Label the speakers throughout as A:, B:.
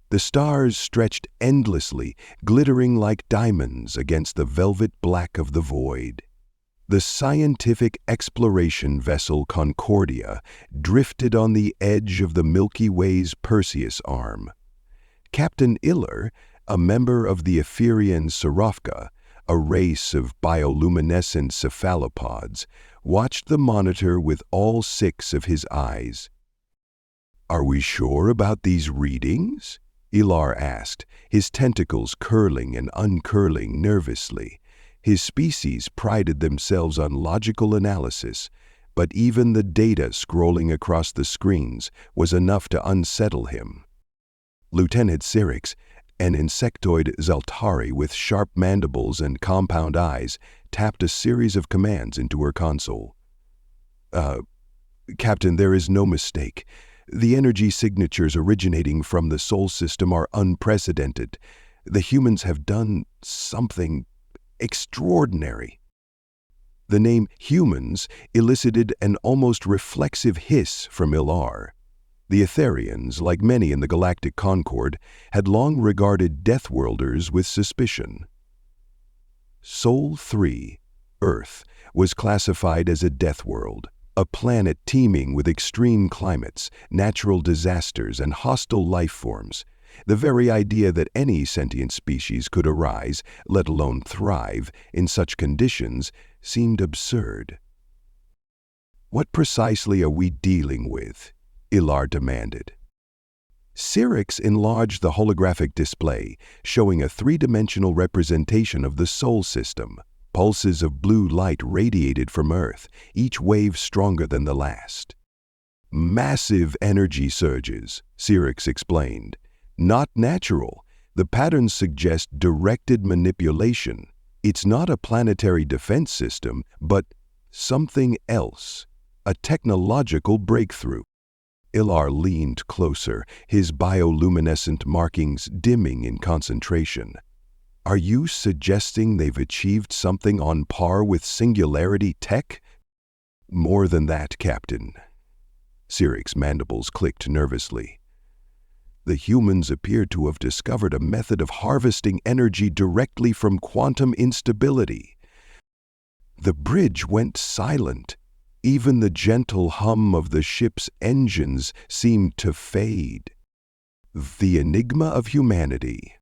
A: The stars stretched endlessly, glittering like diamonds against the velvet black of the void. The scientific exploration vessel Concordia drifted on the edge of the Milky Way's Perseus arm. Captain Iller, a member of the Etherian Sarofka, a race of bioluminescent cephalopods, watched the monitor with all 6 of his eyes. "Are we sure about these readings?" Ilar asked, his tentacles curling and uncurling nervously. His species prided themselves on logical analysis, but even the data scrolling across the screens was enough to unsettle him. Lieutenant Syrinx, an insectoid Zaltari with sharp mandibles and compound eyes, tapped a series of commands into her console. Captain, there is no mistake. The energy signatures originating from the Sol system are unprecedented. The humans have done something extraordinary." The name humans elicited an almost reflexive hiss from Ilar. The Etherians, like many in the Galactic Concord, had long regarded Deathworlders with suspicion. Sol 3, Earth, was classified as a Deathworld, a planet teeming with extreme climates, natural disasters, and hostile life forms. The very idea that any sentient species could arise, let alone thrive, in such conditions seemed absurd. "What precisely are we dealing with?" Ilar demanded. Syrinx enlarged the holographic display, showing a 3-dimensional representation of the Sol system. Pulses of blue light radiated from Earth, each wave stronger than the last. "Massive energy surges," Syrinx explained. "Not natural. The patterns suggest directed manipulation. It's not a planetary defense system, but something else. A technological breakthrough." Ilar leaned closer, his bioluminescent markings dimming in concentration. "Are you suggesting they've achieved something on par with singularity tech?" "More than that, Captain." Syrinx's mandibles clicked nervously. "The humans appear to have discovered a method of harvesting energy directly from quantum instability." The bridge went silent. Even the gentle hum of the ship's engines seemed to fade. The enigma of humanity.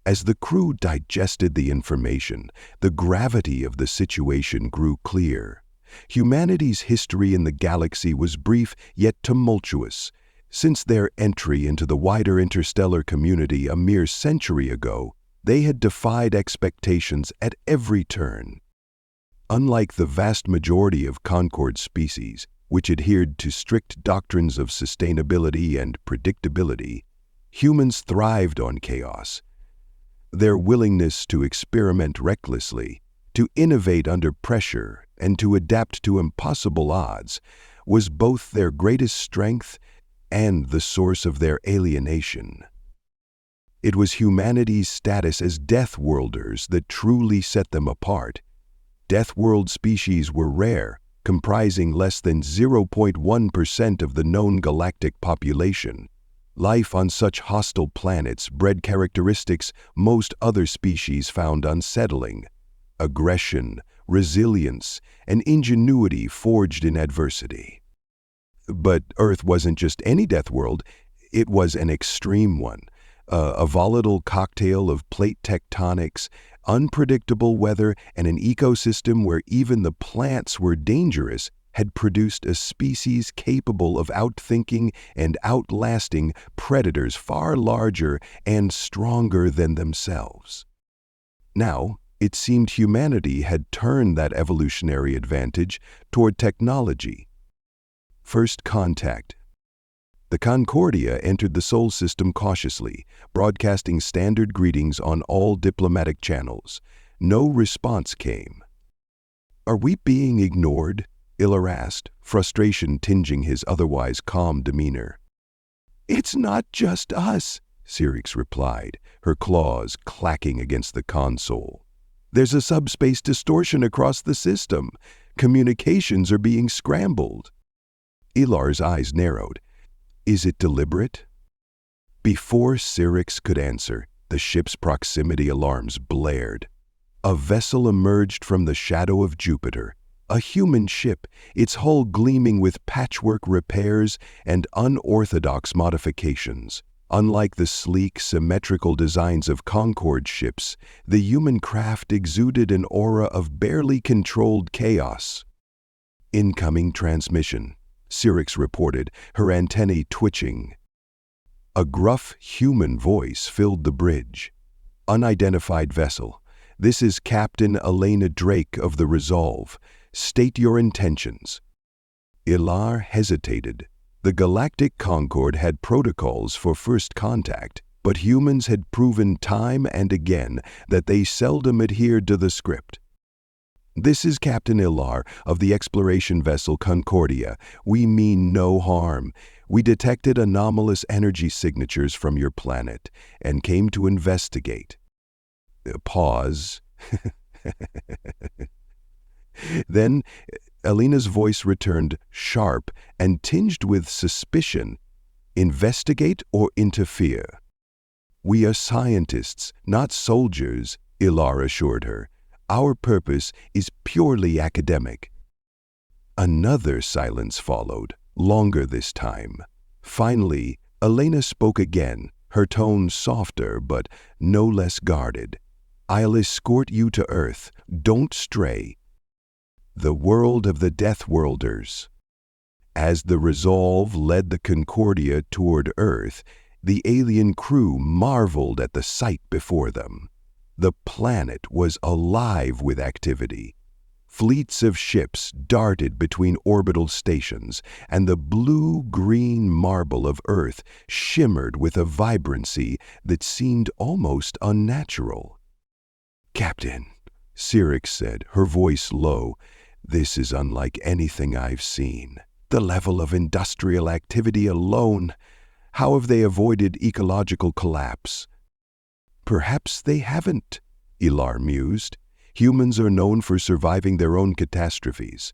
A: As the crew digested the information, the gravity of the situation grew clear. Humanity's history in the galaxy was brief yet tumultuous. Since their entry into the wider interstellar community a mere century ago, they had defied expectations at every turn. Unlike the vast majority of Concord species, which adhered to strict doctrines of sustainability and predictability, humans thrived on chaos. Their willingness to experiment recklessly, to innovate under pressure, and to adapt to impossible odds was both their greatest strength and the source of their alienation. It was humanity's status as Deathworlders that truly set them apart. Deathworld species were rare, comprising less than 0.1% of the known galactic population. Life on such hostile planets bred characteristics most other species found unsettling: aggression, resilience, and ingenuity forged in adversity. But Earth wasn't just any Deathworld, it was an extreme one, a volatile cocktail of plate tectonics, unpredictable weather, and an ecosystem where even the plants were dangerous had produced a species capable of outthinking and outlasting predators far larger and stronger than themselves. Now, it seemed humanity had turned that evolutionary advantage toward technology. First contact. The Concordia entered the Sol system cautiously, broadcasting standard greetings on all diplomatic channels. No response came. "Are we being ignored?" Iller asked, frustration tinging his otherwise calm demeanor. "It's not just us," Syrinx replied, her claws clacking against the console. "There's a subspace distortion across the system. Communications are being scrambled." Ilar's eyes narrowed. "Is it deliberate?" Before Syrinx could answer, the ship's proximity alarms blared. A vessel emerged from the shadow of Jupiter, a human ship, its hull gleaming with patchwork repairs and unorthodox modifications. Unlike the sleek, symmetrical designs of Concorde ships, the human craft exuded an aura of barely controlled chaos. "Incoming transmission," Syrinx reported, her antennae twitching. A gruff human voice filled the bridge. "Unidentified vessel. This is Captain Elena Drake of the Resolve. State your intentions." Ilar hesitated. The Galactic Concorde had protocols for first contact, but humans had proven time and again that they seldom adhered to the script. "This is Captain Ilar of the exploration vessel Concordia. We mean no harm. We detected anomalous energy signatures from your planet and came to investigate." Pause. Then Elena's voice returned, sharp and tinged with suspicion. "Investigate or interfere?" "We are scientists, not soldiers," Ilar assured her. "Our purpose is purely academic." Another silence followed, longer this time. Finally, Elena spoke again, her tone softer but no less guarded. "I'll escort you to Earth. Don't stray." The world of the Deathworlders. As the Resolve led the Concordia toward Earth, the alien crew marveled at the sight before them. The planet was alive with activity. Fleets of ships darted between orbital stations, and the blue-green marble of Earth shimmered with a vibrancy that seemed almost unnatural. "Captain," Syrinx said, her voice low, "this is unlike anything I've seen. The level of industrial activity alone. How have they avoided ecological collapse?" "Perhaps they haven't," Ilar mused. "Humans are known for surviving their own catastrophes."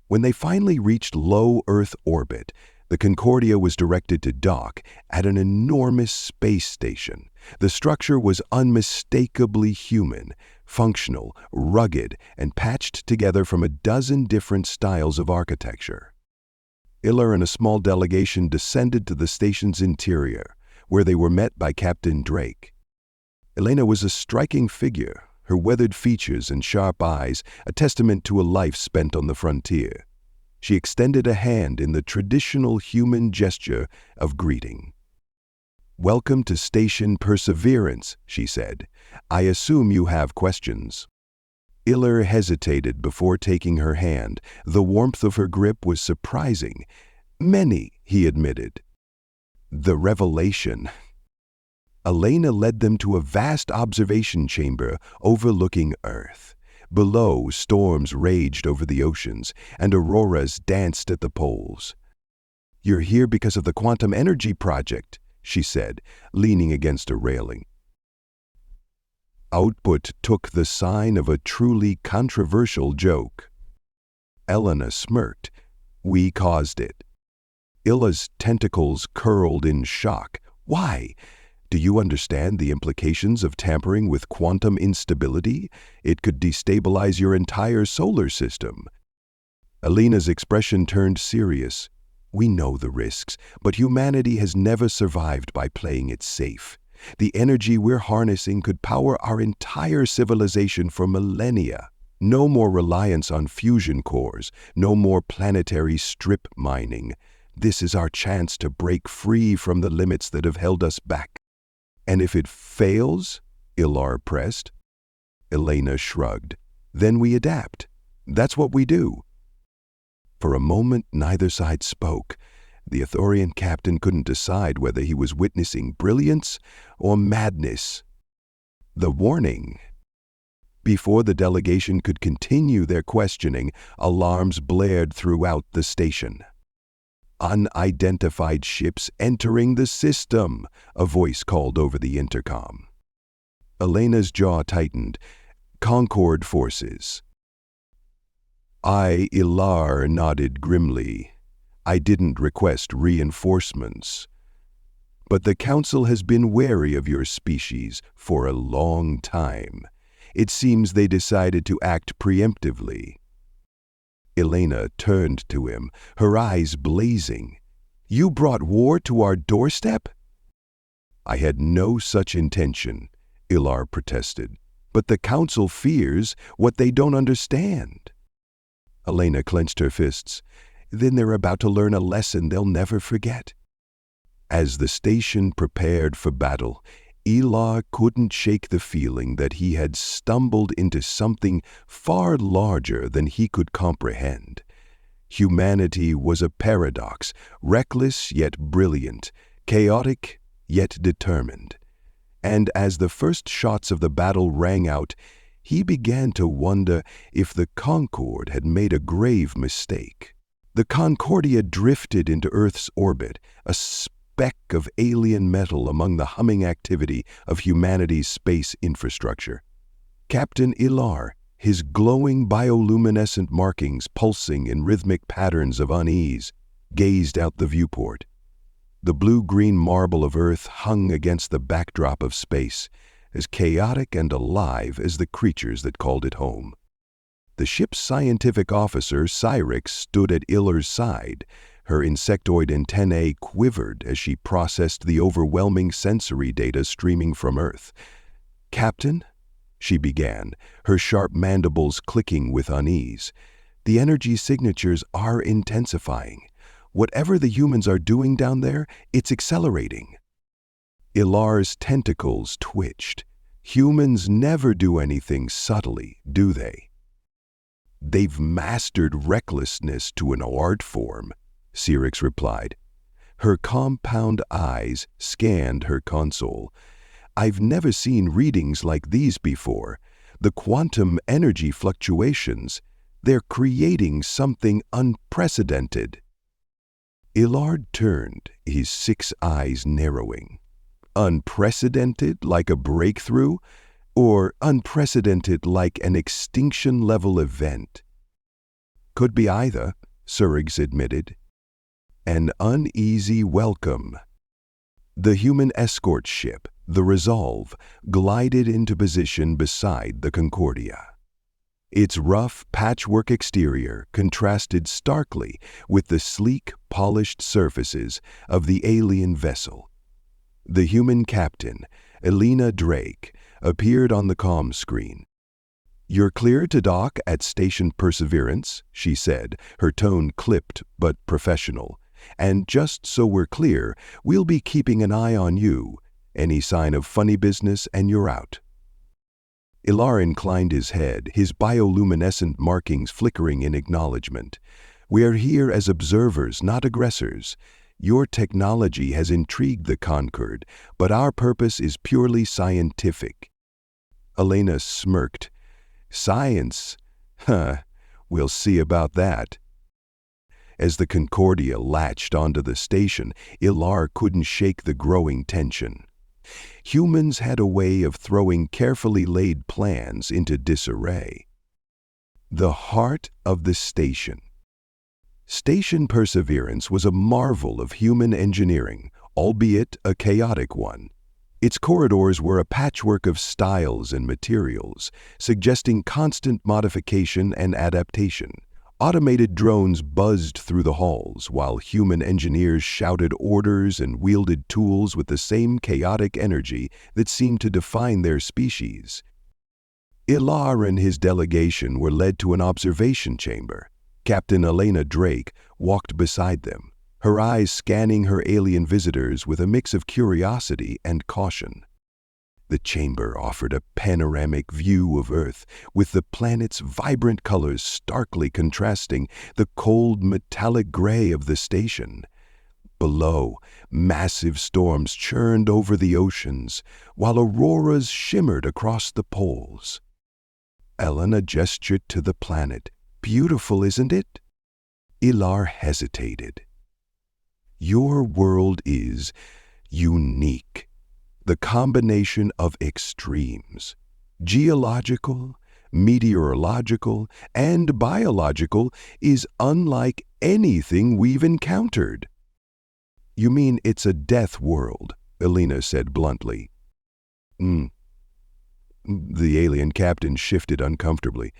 A: When they finally reached low Earth orbit, the Concordia was directed to dock at an enormous space station. The structure was unmistakably human, functional, rugged, and patched together from a dozen different styles of architecture. Ilar and a small delegation descended to the station's interior, where they were met by Captain Drake. Elena was a striking figure, her weathered features and sharp eyes a testament to a life spent on the frontier. She extended a hand in the traditional human gesture of greeting. "Welcome to Station Perseverance," she said. "I assume you have questions." Ilar hesitated before taking her hand. The warmth of her grip was surprising. "Many," he admitted. "The revelation." Elena led them to a vast observation chamber overlooking Earth. Below, storms raged over the oceans, and auroras danced at the poles. "You're here because of the quantum energy project," she said, leaning against a railing. Output took the sign of a truly controversial joke. Elena smirked. "We caused it." Illa's tentacles curled in shock. "Why? Do you understand the implications of tampering with quantum instability? It could destabilize your entire solar system." Elena's expression turned serious. "We know the risks, but humanity has never survived by playing it safe. The energy we're harnessing could power our entire civilization for millennia. No more reliance on fusion cores, no more planetary strip mining. This is our chance to break free from the limits that have held us back." "And if it fails?" Ilar pressed. Elena shrugged. "Then we adapt. That's what we do." For a moment, neither side spoke. The Ithorian captain couldn't decide whether he was witnessing brilliance or madness. The warning. Before the delegation could continue their questioning, alarms blared throughout the station. "Unidentified ships entering the system," a voice called over the intercom. Elena's jaw tightened. "Concorde forces." Ilar nodded grimly. "I didn't request reinforcements." But the Council has been wary of your species for a long time. It seems they decided to act preemptively." Elena turned to him, her eyes blazing. "You brought war to our doorstep?" "I had no such intention," Ilar protested. "But the Council fears what they don't understand." Elena clenched her fists. "Then they're about to learn a lesson they'll never forget." As the station prepared for battle, Ilar couldn't shake the feeling that he had stumbled into something far larger than he could comprehend. Humanity was a paradox, reckless yet brilliant, chaotic yet determined. And as the first shots of the battle rang out, he began to wonder if the Concorde had made a grave mistake. The Concordia drifted into Earth's orbit, a speck of alien metal among the humming activity of humanity's space infrastructure. Captain Ilar, his glowing bioluminescent markings pulsing in rhythmic patterns of unease, gazed out the viewport. The blue-green marble of Earth hung against the backdrop of space, as chaotic and alive as the creatures that called it home. The ship's scientific officer, Cyrix, stood at Ilar's side. Her insectoid antennae quivered as she processed the overwhelming sensory data streaming from Earth. "Captain?" she began, her sharp mandibles clicking with unease. "The energy signatures are intensifying. Whatever the humans are doing down there, it's accelerating." Ilar's tentacles twitched. "Humans never do anything subtly, do they?" "They've mastered recklessness to an art form," Cyrix replied. Her compound eyes scanned her console. "I've never seen readings like these before. The quantum energy fluctuations, they're creating something unprecedented." Ilar turned, his 6 eyes narrowing. "Unprecedented like a breakthrough? Or unprecedented like an extinction-level event?" "Could be either," Cyrix admitted. An uneasy welcome. The human escort ship, the Resolve, glided into position beside the Concordia. Its rough, patchwork exterior contrasted starkly with the sleek, polished surfaces of the alien vessel. The human captain, Elena Drake, appeared on the comm screen. "You're clear to dock at Station Perseverance," she said, her tone clipped but professional. "And just so we're clear, we'll be keeping an eye on you. Any sign of funny business and you're out." Ilar inclined his head, his bioluminescent markings flickering in acknowledgement. "We are here as observers, not aggressors. Your technology has intrigued the Conquered, but our purpose is purely scientific." Elena smirked. "Science? Huh, we'll see about that." As the Concordia latched onto the station, Ilar couldn't shake the growing tension. Humans had a way of throwing carefully laid plans into disarray. The heart of the station. Station Perseverance was a marvel of human engineering, albeit a chaotic one. Its corridors were a patchwork of styles and materials, suggesting constant modification and adaptation. Automated drones buzzed through the halls, while human engineers shouted orders and wielded tools with the same chaotic energy that seemed to define their species. Ilar and his delegation were led to an observation chamber. Captain Elena Drake walked beside them, her eyes scanning her alien visitors with a mix of curiosity and caution. The chamber offered a panoramic view of Earth, with the planet's vibrant colors starkly contrasting the cold metallic gray of the station. Below, massive storms churned over the oceans, while auroras shimmered across the poles. Elena gestured to the planet. "Beautiful, isn't it?" Ilar hesitated. "Your world is unique. The combination of extremes, geological, meteorological, and biological, is unlike anything we've encountered." "You mean it's a death world?" Elena said bluntly. The alien captain shifted uncomfortably.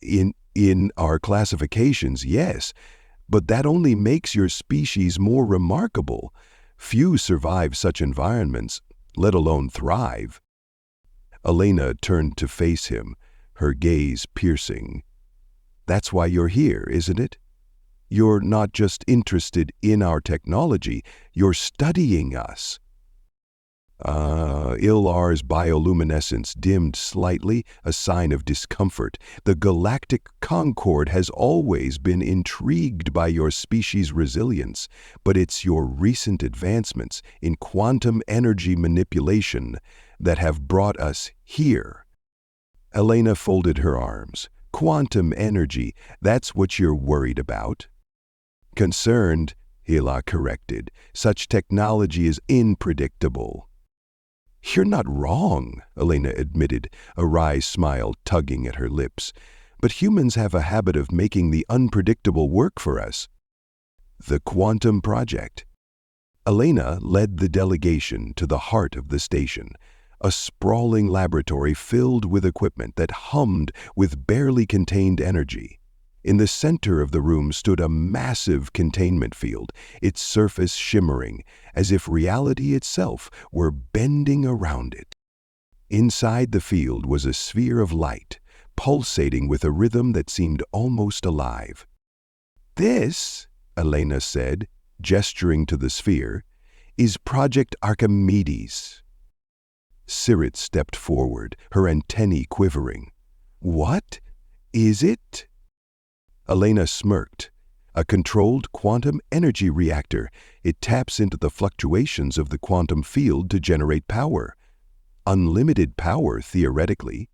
A: In our classifications, yes, but that only makes your species more remarkable. Few survive such environments, let alone thrive. Elena turned to face him, her gaze piercing. That's why you're here, isn't it? You're not just interested in our technology, you're studying us. Ilar's bioluminescence dimmed slightly, a sign of discomfort. The galactic Concord has always been intrigued by your species' resilience, but it's your recent advancements in quantum energy manipulation that have brought us here. Elena folded her arms. Quantum energy, that's what you're worried about? Concerned, Ilar corrected. Such technology is unpredictable. You're not wrong, Elena admitted, a wry smile tugging at her lips. But humans have a habit of making the unpredictable work for us. The Quantum Project. Elena led the delegation to the heart of the station, a sprawling laboratory filled with equipment that hummed with barely contained energy. In the center of the room stood a massive containment field, its surface shimmering, as if reality itself were bending around it. Inside the field was a sphere of light, pulsating with a rhythm that seemed almost alive. This, Elena said, gesturing to the sphere, is Project Archimedes. Sirit stepped forward, her antennae quivering. What is it? Elena smirked. A controlled quantum energy reactor. It taps into the fluctuations of the quantum field to generate power. Unlimited power, theoretically.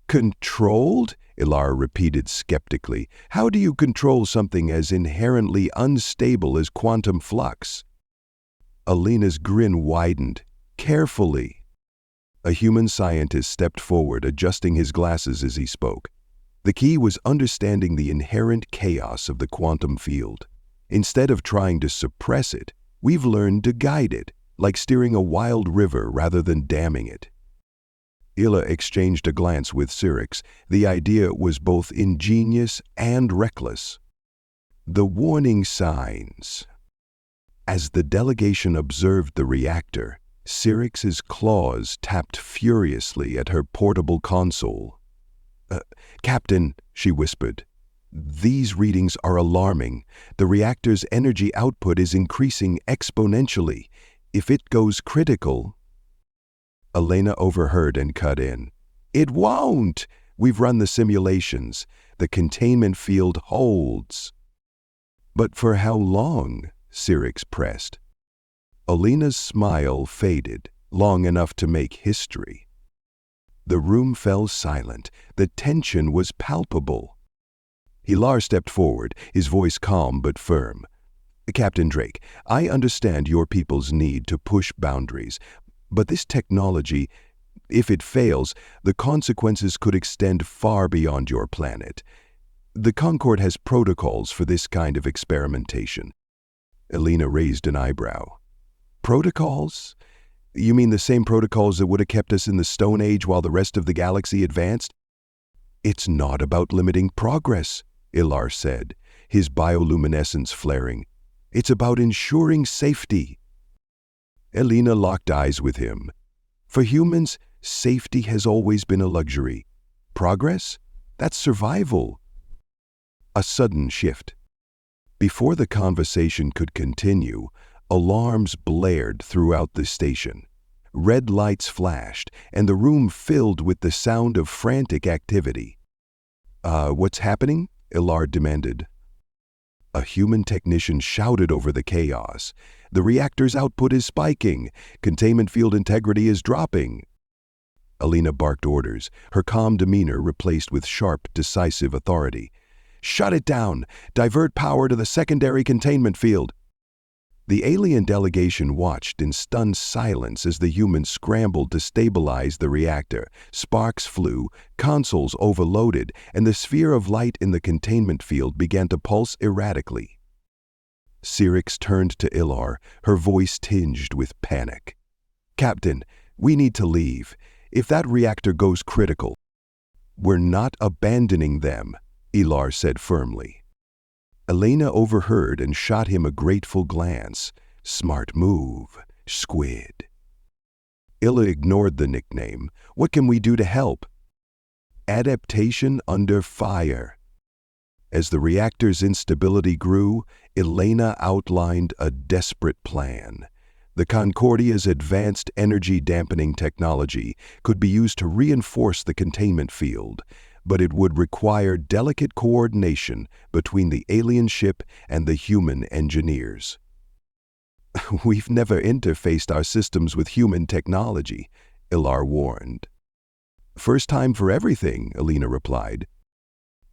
A: Controlled? Ilar repeated skeptically. How do you control something as inherently unstable as quantum flux? Elena's grin widened. Carefully. A human scientist stepped forward, adjusting his glasses as he spoke. The key was understanding the inherent chaos of the quantum field. Instead of trying to suppress it, we've learned to guide it, like steering a wild river rather than damming it. Illa exchanged a glance with Syrinx. The idea was both ingenious and reckless. The warning signs. As the delegation observed the reactor, Syrinx's claws tapped furiously at her portable console. Captain, she whispered, these readings are alarming. The reactor's energy output is increasing exponentially. If it goes critical... Elena overheard and cut in. It won't! We've run the simulations. The containment field holds. But for how long? Syrinx pressed. Elena's smile faded, long enough to make history. The room fell silent. The tension was palpable. Ilar stepped forward, his voice calm but firm. Captain Drake, I understand your people's need to push boundaries, but this technology, if it fails, the consequences could extend far beyond your planet. The Concord has protocols for this kind of experimentation. Elena raised an eyebrow. Protocols? You mean the same protocols that would have kept us in the Stone Age while the rest of the galaxy advanced? It's not about limiting progress, Ilar said, his bioluminescence flaring. It's about ensuring safety. Elena locked eyes with him. For humans, safety has always been a luxury. Progress? That's survival. A sudden shift. Before the conversation could continue, alarms blared throughout the station. Red lights flashed, and the room filled with the sound of frantic activity. What's happening? Ilar demanded. A human technician shouted over the chaos. The reactor's output is spiking. Containment field integrity is dropping. Elena barked orders, her calm demeanor replaced with sharp, decisive authority. Shut it down! Divert power to the secondary containment field! The alien delegation watched in stunned silence as the humans scrambled to stabilize the reactor. Sparks flew, consoles overloaded, and the sphere of light in the containment field began to pulse erratically. Syrinx turned to Ilar, her voice tinged with panic. "Captain, we need to leave. If that reactor goes critical—" "We're not abandoning them," Ilar said firmly. Elena overheard and shot him a grateful glance. "Smart move, squid." Illa ignored the nickname. "What can we do to help?" "Adaptation under fire." As the reactor's instability grew, Elena outlined a desperate plan. The Concordia's advanced energy-dampening technology could be used to reinforce the containment field, but it would require delicate coordination between the alien ship and the human engineers. "We've never interfaced our systems with human technology," Ilar warned. "First time for everything," Elena replied.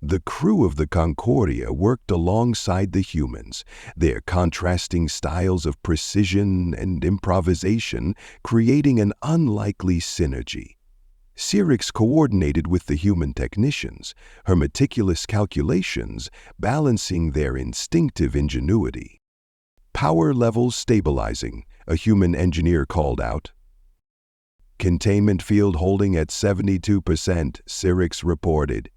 A: The crew of the Concordia worked alongside the humans, their contrasting styles of precision and improvisation creating an unlikely synergy. Syrinx coordinated with the human technicians, her meticulous calculations balancing their instinctive ingenuity. "Power levels stabilizing," a human engineer called out. "Containment field holding at 72%, Syrinx reported.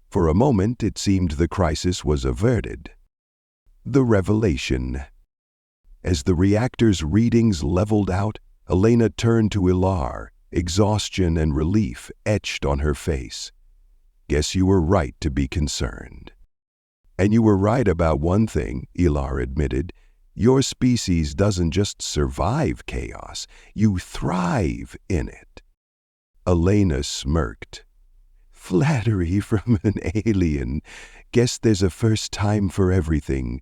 A: For a moment, it seemed the crisis was averted. The revelation. As the reactor's readings leveled out, Elena turned to Ilar, exhaustion and relief etched on her face. "Guess you were right to be concerned." "And you were right about one thing," Ilar admitted. "Your species doesn't just survive chaos, you thrive in it." Elena smirked. "Flattery from an alien. Guess there's a first time for everything."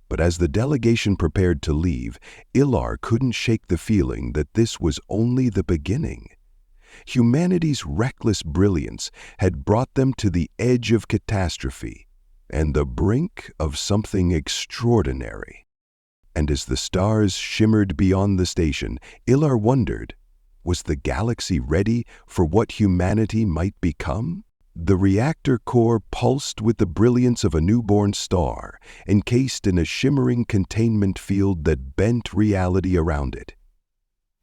A: But as the delegation prepared to leave, Ilar couldn't shake the feeling that this was only the beginning. Humanity's reckless brilliance had brought them to the edge of catastrophe and the brink of something extraordinary. And as the stars shimmered beyond the station, Ilar wondered, was the galaxy ready for what humanity might become? The reactor core pulsed with the brilliance of a newborn star, encased in a shimmering containment field that bent reality around it.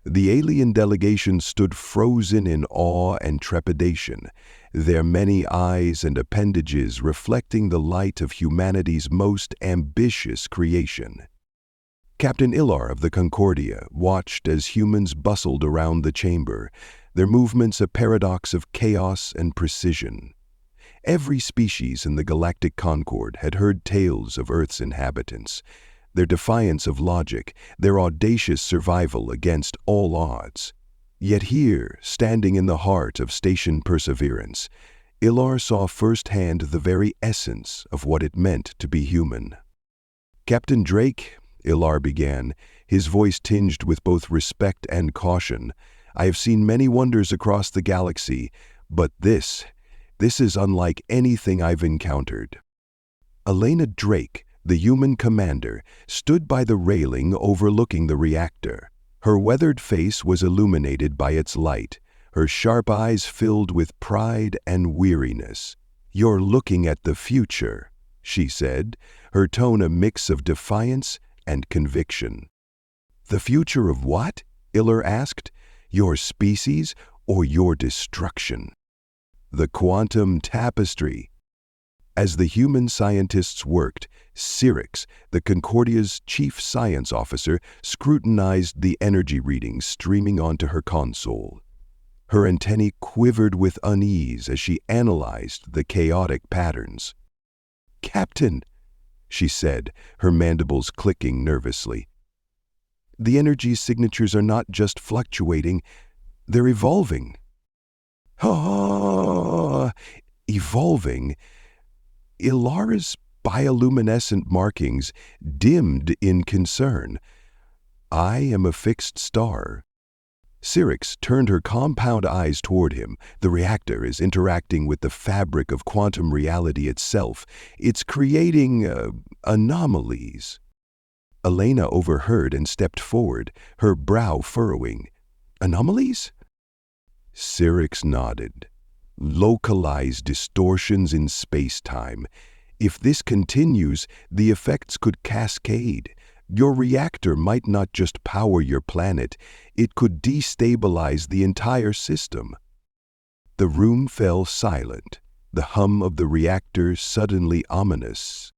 A: The alien delegation stood frozen in awe and trepidation, their many eyes and appendages reflecting the light of humanity's most ambitious creation. Captain Ilar of the Concordia watched as humans bustled around the chamber, their movements a paradox of chaos and precision. Every species in the galactic concord had heard tales of Earth's inhabitants, their defiance of logic, their audacious survival against all odds. Yet here, standing in the heart of station perseverance, Ilar saw firsthand the very essence of what it meant to be human. "Captain Drake," Ilar began, his voice tinged with both respect and caution, "I have seen many wonders across the galaxy, but this is unlike anything I've encountered." Elena Drake, the human commander, stood by the railing overlooking the reactor. Her weathered face was illuminated by its light, her sharp eyes filled with pride and weariness. "You're looking at the future," she said, her tone a mix of defiance and conviction. "The future of what?" Ilar asked. "Your species or your destruction?" "The quantum tapestry." As the human scientists worked, Syrinx, the Concordia's chief science officer, scrutinized the energy readings streaming onto her console. Her antennae quivered with unease as she analyzed the chaotic patterns. "Captain," she said, her mandibles clicking nervously, "the energy signatures are not just fluctuating, they're evolving." "Ah, evolving?" Ilara's bioluminescent markings dimmed in concern. "I am a fixed star." Syrinx turned her compound eyes toward him. "The reactor is interacting with the fabric of quantum reality itself. It's creating anomalies." Elena overheard and stepped forward, her brow furrowing. "Anomalies?" Syrinx nodded. "Localized distortions in space-time. If this continues, the effects could cascade. Your reactor might not just power your planet, it could destabilize the entire system. The room fell silent, the hum of the reactor suddenly ominous.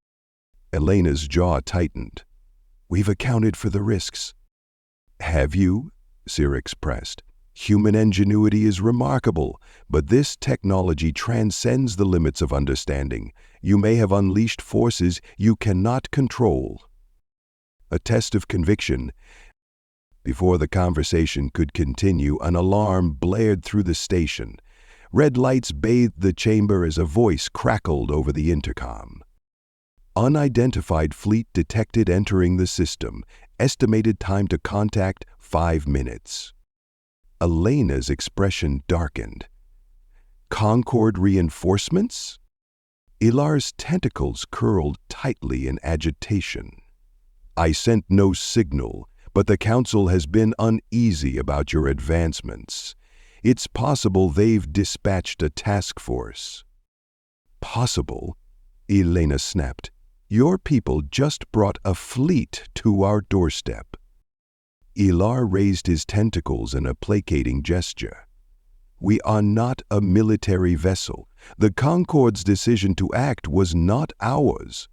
A: Elena's jaw tightened. "We've accounted for the risks." "Have you?" Syrinx pressed. "Human ingenuity is remarkable, but this technology transcends the limits of understanding. You may have unleashed forces you cannot control." A test of conviction. Before the conversation could continue, an alarm blared through the station. Red lights bathed the chamber as a voice crackled over the intercom. "Unidentified fleet detected entering the system. Estimated time to contact 5 minutes." Elena's expression darkened. "Concord reinforcements?" Ilar's tentacles curled tightly in agitation. "I sent no signal, but the Council has been uneasy about your advancements. It's possible they've dispatched a task force." "Possible?" Elena snapped. "Your people just brought a fleet to our doorstep." Ilar raised his tentacles in a placating gesture. "We are not a military vessel. The Concord's decision to act was not ours."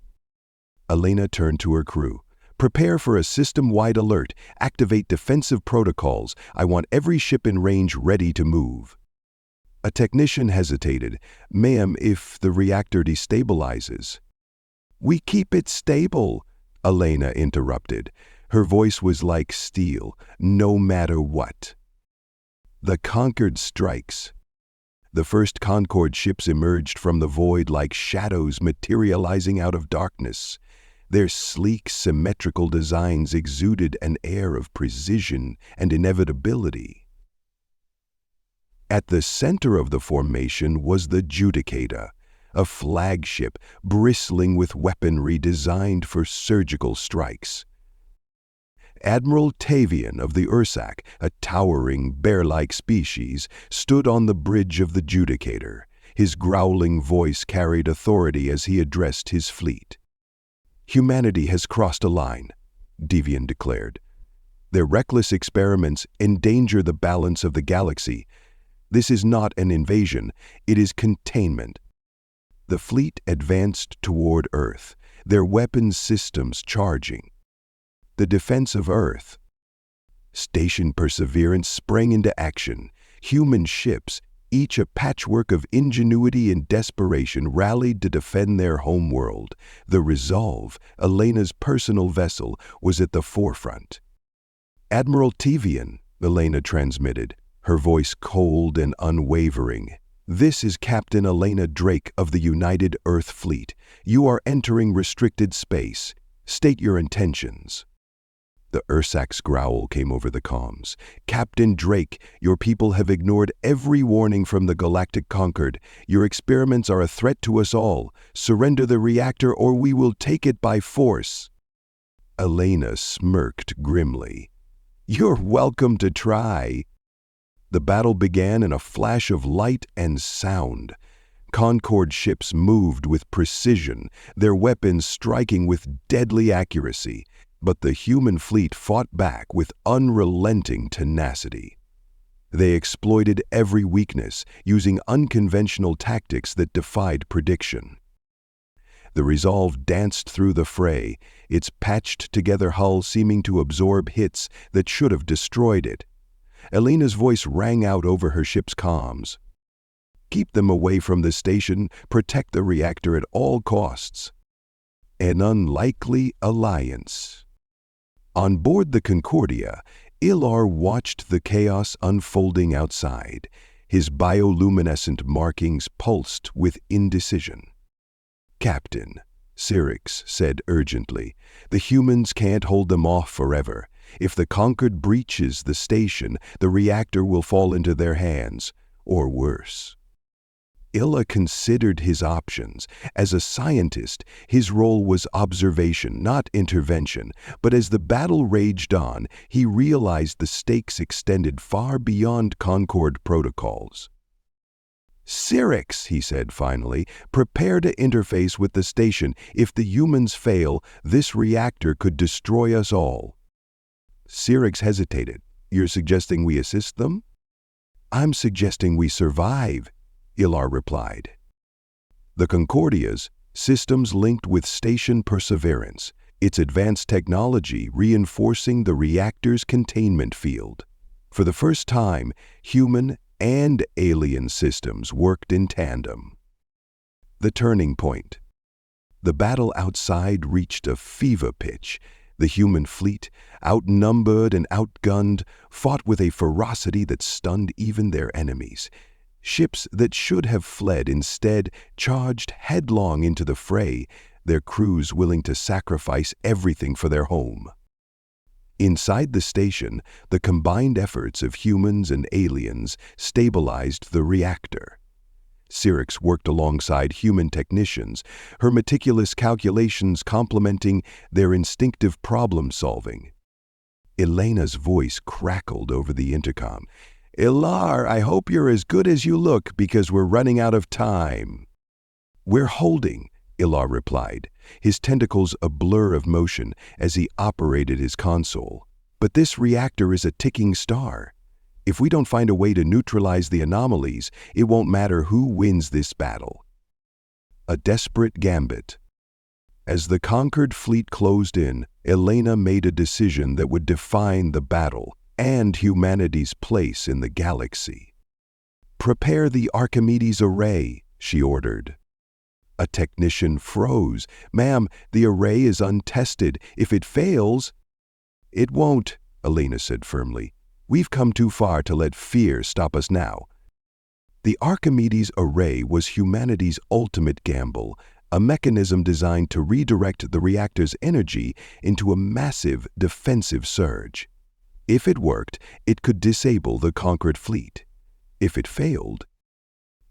A: Elena turned to her crew. "Prepare for a system-wide alert. Activate defensive protocols. I want every ship in range ready to move." A technician hesitated. "Ma'am, if the reactor destabilizes." "We keep it stable," Elena interrupted. Her voice was like steel, no matter what. The Concord strikes. The first Concord ships emerged from the void like shadows materializing out of darkness. Their sleek, symmetrical designs exuded an air of precision and inevitability. At the center of the formation was the Judicator, a flagship bristling with weaponry designed for surgical strikes. Admiral Tavian of the Ursak, a towering, bear-like species, stood on the bridge of the Judicator. His growling voice carried authority as he addressed his fleet. "Humanity has crossed a line," Devian declared. "Their reckless experiments endanger the balance of the galaxy. This is not an invasion, it is containment." The fleet advanced toward Earth, their weapons systems charging. The defense of Earth. Station Perseverance sprang into action. Human ships, each a patchwork of ingenuity and desperation, rallied to defend their homeworld. The Resolve, Elena's personal vessel, was at the forefront. "Admiral Tavian," Elena transmitted, her voice cold and unwavering. "This is Captain Elena Drake of the United Earth Fleet. You are entering restricted space. State your intentions." The Ursak's growl came over the comms. "Captain Drake, your people have ignored every warning from the Galactic Concord. Your experiments are a threat to us all. Surrender the reactor or we will take it by force." Elena smirked grimly. "You're welcome to try." The battle began in a flash of light and sound. Concord ships moved with precision, their weapons striking with deadly accuracy. But the human fleet fought back with unrelenting tenacity. They exploited every weakness, using unconventional tactics that defied prediction. The Resolve danced through the fray, its patched-together hull seeming to absorb hits that should have destroyed it. Elena's voice rang out over her ship's comms. "Keep them away from the station, protect the reactor at all costs." An unlikely alliance. On board the Concordia, Ilar watched the chaos unfolding outside. His bioluminescent markings pulsed with indecision. "Captain," Syrinx said urgently, "the humans can't hold them off forever. If the Concord breaches the station, the reactor will fall into their hands, or worse." Illa considered his options. As a scientist, his role was observation, not intervention. But as the battle raged on, he realized the stakes extended far beyond Concord protocols. "Syrinx," he said finally, "prepare to interface with the station. If the humans fail, this reactor could destroy us all." Syrinx hesitated. "You're suggesting we assist them?" "I'm suggesting we survive," Ilar replied. The Concordias, systems linked with station perseverance, its advanced technology reinforcing the reactor's containment field. For the first time, human and alien systems worked in tandem. The turning point. The battle outside reached a fever pitch. The human fleet, outnumbered and outgunned, fought with a ferocity that stunned even their enemies. Ships that should have fled instead charged headlong into the fray, their crews willing to sacrifice everything for their home. Inside the station, the combined efforts of humans and aliens stabilized the reactor. Syrinx worked alongside human technicians, her meticulous calculations complementing their instinctive problem-solving. Elena's voice crackled over the intercom. "Ilar, I hope you're as good as you look because we're running out of time." "We're holding," Ilar replied, his tentacles a blur of motion as he operated his console. "But this reactor is a ticking star. If we don't find a way to neutralize the anomalies, it won't matter who wins this battle." A desperate gambit. As the conquered fleet closed in, Elena made a decision that would define the battle and humanity's place in the galaxy. "Prepare the Archimedes array," she ordered. A technician froze. "Ma'am, the array is untested. If it fails—" "It won't," Elena said firmly. "We've come too far to let fear stop us now." The Archimedes array was humanity's ultimate gamble, a mechanism designed to redirect the reactor's energy into a massive defensive surge. If it worked, it could disable the conquered fleet. If it failed—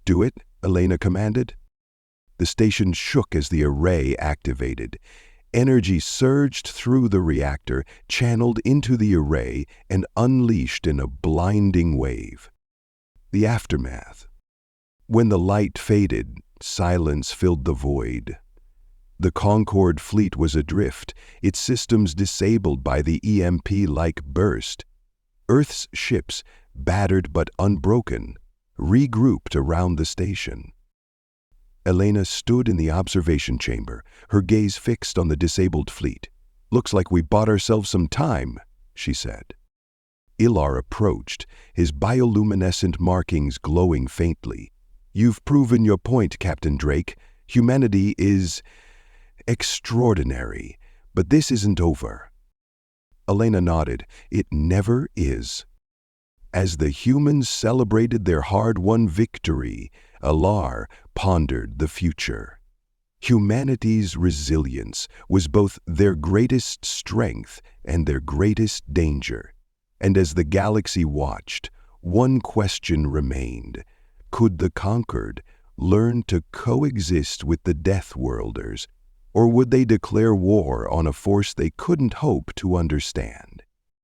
A: "Do it," Elena commanded. The station shook as the array activated. Energy surged through the reactor, channeled into the array, and unleashed in a blinding wave. The aftermath. When the light faded, silence filled the void. The Concorde fleet was adrift, its systems disabled by the EMP-like burst. Earth's ships, battered but unbroken, regrouped around the station. Elena stood in the observation chamber, her gaze fixed on the disabled fleet. "Looks like we bought ourselves some time," she said. Ilar approached, his bioluminescent markings glowing faintly. "You've proven your point, Captain Drake. Humanity is extraordinary, but this isn't over." Elena nodded. "It never is." As the humans celebrated their hard-won victory, Ilar pondered the future. Humanity's resilience was both their greatest strength and their greatest danger. And as the galaxy watched, one question remained. Could the conquered learn to coexist with the Deathworlders, or would they declare war on a force they couldn't hope to understand?